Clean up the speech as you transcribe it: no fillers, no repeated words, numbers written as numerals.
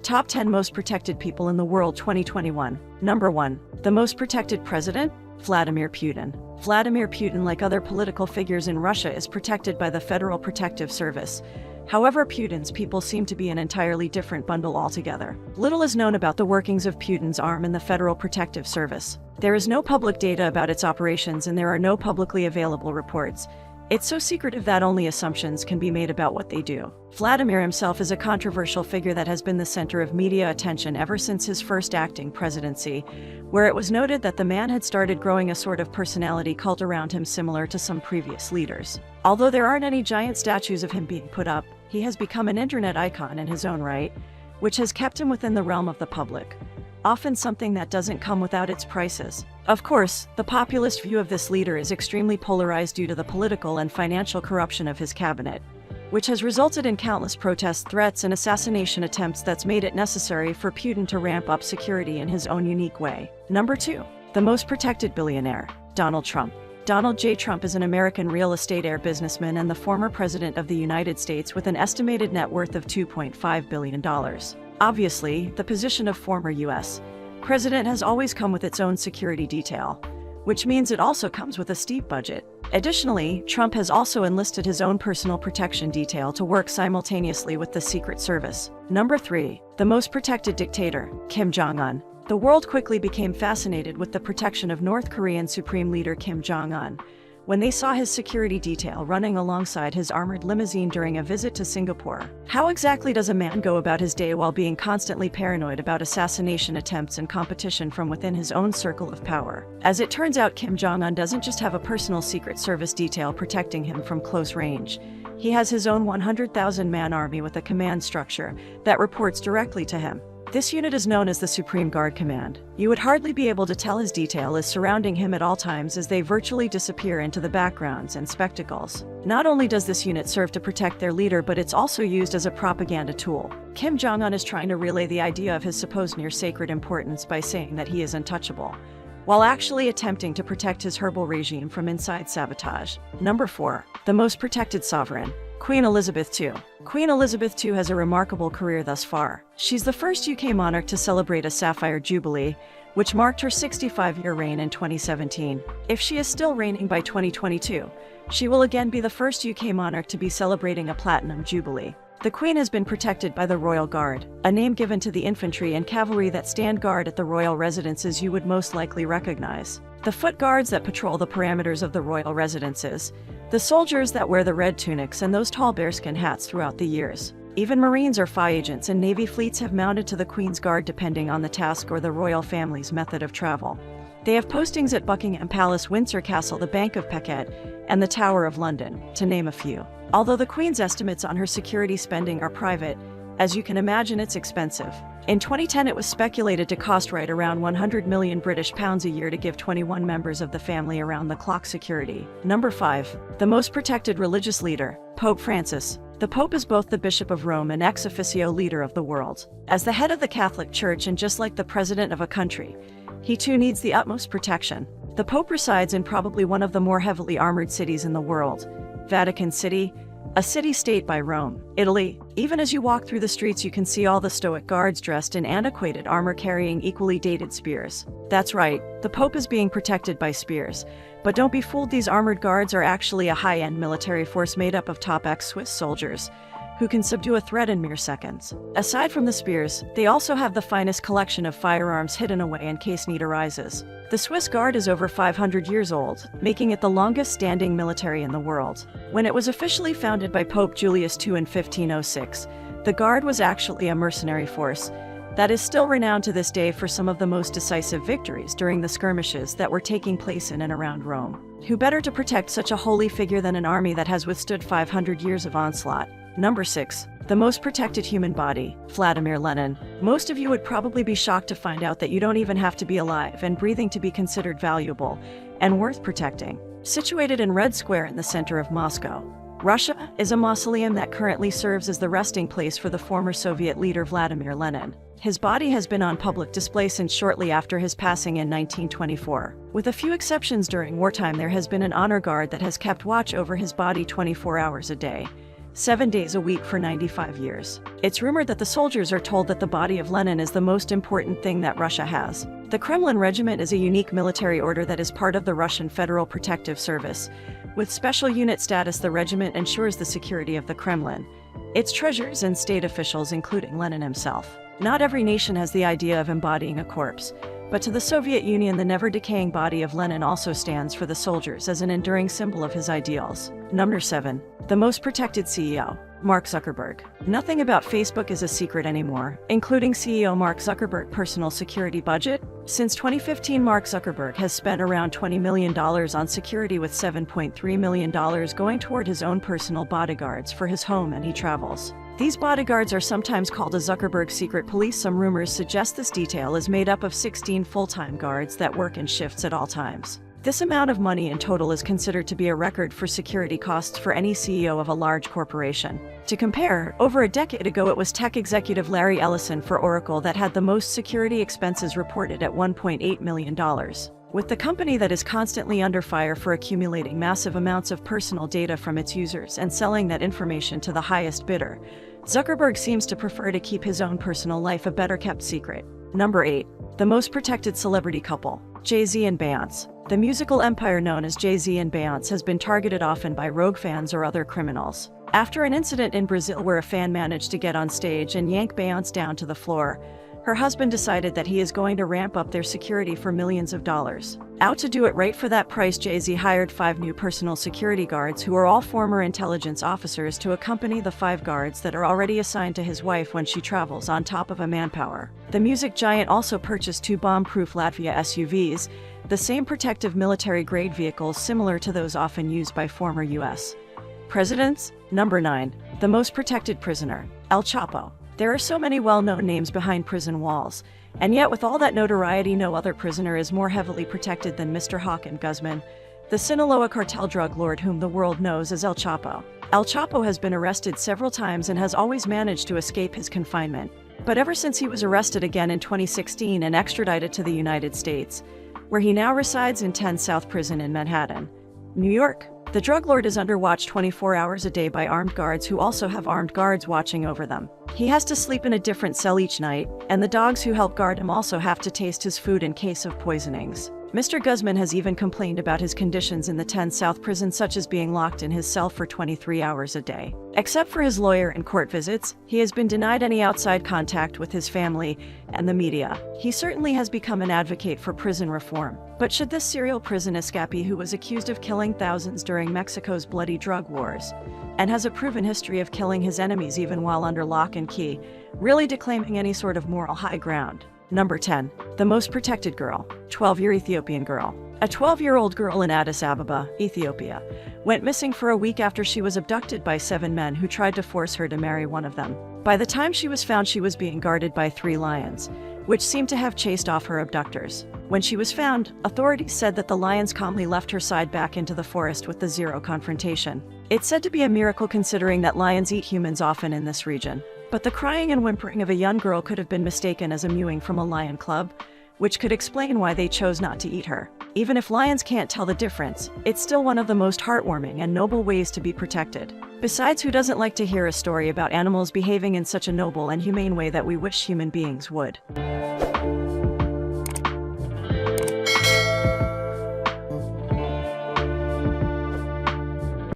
Top 10 Most Protected People in the World 2021. Number 1. The most protected president? Vladimir Putin. Vladimir Putin, like other political figures in Russia, is protected by the Federal Protective Service. However, Putin's people seem to be an entirely different bundle altogether. Little is known about the workings of Putin's arm in the Federal Protective Service. There is no public data about its operations, and there are no publicly available reports. It's so secretive that only assumptions can be made about what they do. Vladimir himself is a controversial figure that has been the center of media attention ever since his first acting presidency, where it was noted that the man had started growing a sort of personality cult around him similar to some previous leaders. Although there aren't any giant statues of him being put up, he has become an internet icon in his own right, which has kept him within the realm of the public. Often something that doesn't come without its prices. Of course, the populist view of this leader is extremely polarized due to the political and financial corruption of his cabinet, which has resulted in countless protest threats and assassination attempts that's made it necessary for Putin to ramp up security in his own unique way. Number 2. The most protected billionaire? Donald Trump. Donald J. Trump is an American real estate heir businessman and the former president of the United States with an estimated net worth of $2.5 billion. Obviously, the position of former U.S. president has always come with its own security detail, which means it also comes with a steep budget. Additionally, Trump has also enlisted his own personal protection detail to work simultaneously with the Secret Service. Number 3. The most protected dictator? Kim Jong-un. The world quickly became fascinated with the protection of North Korean Supreme Leader Kim Jong-un when they saw his security detail running alongside his armored limousine during a visit to Singapore. How exactly does a man go about his day while being constantly paranoid about assassination attempts and competition from within his own circle of power? As it turns out, Kim Jong-un doesn't just have a personal Secret Service detail protecting him from close range. He has his own 100,000-man army with a command structure that reports directly to him. This unit is known as the Supreme Guard Command. You would hardly be able to tell his detail is surrounding him at all times as they virtually disappear into the backgrounds and spectacles. Not only does this unit serve to protect their leader, but it's also used as a propaganda tool. Kim Jong-un is trying to relay the idea of his supposed near-sacred importance by saying that he is untouchable, while actually attempting to protect his herbal regime from inside sabotage. Number 4. The most protected sovereign? Queen Elizabeth II. Queen Elizabeth II has a remarkable career thus far. She's the first UK monarch to celebrate a Sapphire Jubilee, which marked her 65-year reign in 2017. If she is still reigning by 2022, she will again be the first UK monarch to be celebrating a Platinum Jubilee. The Queen has been protected by the Royal Guard, a name given to the infantry and cavalry that stand guard at the royal residences you would most likely recognize. The foot guards that patrol the perimeters of the royal residences, the soldiers that wear the red tunics, and those tall bearskin hats throughout the years. Even Marines or FI agents and Navy fleets have mounted to the Queen's Guard depending on the task or the royal family's method of travel. They have postings at Buckingham Palace, Windsor Castle, the Bank of Paquet, and the Tower of London, to name a few. Although the Queen's estimates on her security spending are private, as you can imagine, it's expensive. In 2010, it was speculated to cost right around 100 million British pounds a year to give 21 members of the family around-the-clock security. Number 5. The most protected religious leader? Pope Francis. The Pope is both the Bishop of Rome and ex officio leader of the world. As the head of the Catholic Church and just like the president of a country, he too needs the utmost protection. The Pope resides in probably one of the more heavily armored cities in the world, Vatican City, a city-state by Rome, Italy. Even as you walk through the streets, you can see all the stoic guards dressed in antiquated armor carrying equally dated spears. That's right, the Pope is being protected by spears. But don't be fooled, these armored guards are actually a high-end military force made up of top ex-Swiss soldiers who can subdue a threat in mere seconds. Aside from the spears, they also have the finest collection of firearms hidden away in case need arises. The Swiss Guard is over 500 years old, making it the longest-standing military in the world. When it was officially founded by Pope Julius II in 1506, the Guard was actually a mercenary force that is still renowned to this day for some of the most decisive victories during the skirmishes that were taking place in and around Rome. Who better to protect such a holy figure than an army that has withstood 500 years of onslaught? Number 6. The most protected human body? Vladimir Lenin. Most of you would probably be shocked to find out that you don't even have to be alive and breathing to be considered valuable and worth protecting. Situated in Red Square in the center of Moscow, Russia, is a mausoleum that currently serves as the resting place for the former Soviet leader Vladimir Lenin. His body has been on public display since shortly after his passing in 1924. With a few exceptions during wartime, there has been an honor guard that has kept watch over his body 24 hours a day, 7 days a week for 95 years. It's rumored that the soldiers are told that the body of Lenin is the most important thing that Russia has. The Kremlin Regiment is a unique military order that is part of the Russian Federal Protective Service. With special unit status, the regiment ensures the security of the Kremlin, its treasures, and state officials, including Lenin himself. Not every nation has the idea of embodying a corpse, but to the Soviet Union, the never-decaying body of Lenin also stands for the soldiers as an enduring symbol of his ideals. Number 7. The most protected CEO, Mark Zuckerberg. Nothing about Facebook is a secret anymore, including CEO Mark Zuckerberg's personal security budget. Since 2015, Mark Zuckerberg has spent around $20 million on security, with $7.3 million going toward his own personal bodyguards for his home and he travels. These bodyguards are sometimes called a Zuckerberg secret police. Some rumors suggest this detail is made up of 16 full-time guards that work in shifts at all times. This amount of money in total is considered to be a record for security costs for any CEO of a large corporation. To compare, over a decade ago it was tech executive Larry Ellison for Oracle that had the most security expenses reported at $1.8 million. With the company that is constantly under fire for accumulating massive amounts of personal data from its users and selling that information to the highest bidder, Zuckerberg seems to prefer to keep his own personal life a better-kept secret. Number 8. The most protected celebrity couple, Jay-Z and Beyoncé. The musical empire known as Jay-Z and Beyoncé has been targeted often by rogue fans or other criminals. After an incident in Brazil where a fan managed to get on stage and yank Beyoncé down to the floor, her husband decided that he is going to ramp up their security for millions of dollars. Out to do it right for that price, Jay-Z hired 5 new personal security guards who are all former intelligence officers to accompany the 5 guards that are already assigned to his wife when she travels, on top of a manpower. The music giant also purchased 2 bomb-proof Latvia SUVs, the same protective military-grade vehicles similar to those often used by former U.S. presidents. Number 9. The most protected prisoner, El Chapo. There are so many well-known names behind prison walls, and yet with all that notoriety, no other prisoner is more heavily protected than Mr. Joaquin Guzman, the Sinaloa cartel drug lord whom the world knows as El Chapo. El Chapo has been arrested several times and has always managed to escape his confinement. But ever since he was arrested again in 2016 and extradited to the United States, where he now resides in 10 South Prison in Manhattan, New York, the drug lord is under watch 24 hours a day by armed guards who also have armed guards watching over them. He has to sleep in a different cell each night, and the dogs who help guard him also have to taste his food in case of poisonings. Mr. Guzman has even complained about his conditions in the 10 South Prison, such as being locked in his cell for 23 hours a day. Except for his lawyer and court visits, he has been denied any outside contact with his family and the media. He certainly has become an advocate for prison reform. But should this serial prison escapee, who was accused of killing thousands during Mexico's bloody drug wars, and has a proven history of killing his enemies even while under lock and key, really declaiming any sort of moral high ground? Number 10. The most protected girl, 12-year Ethiopian girl. A 12-year-old girl in Addis Ababa, Ethiopia, went missing for a week after she was abducted by 7 men who tried to force her to marry one of them. By the time she was found, she was being guarded by 3 lions, which seemed to have chased off her abductors. When she was found, authorities said that the lions calmly left her side back into the forest with zero confrontation. It's said to be a miracle considering that lions eat humans often in this region. But the crying and whimpering of a young girl could have been mistaken as a mewing from a lion club, which could explain why they chose not to eat her. Even if lions can't tell the difference, it's still one of the most heartwarming and noble ways to be protected. Besides, who doesn't like to hear a story about animals behaving in such a noble and humane way that we wish human beings would?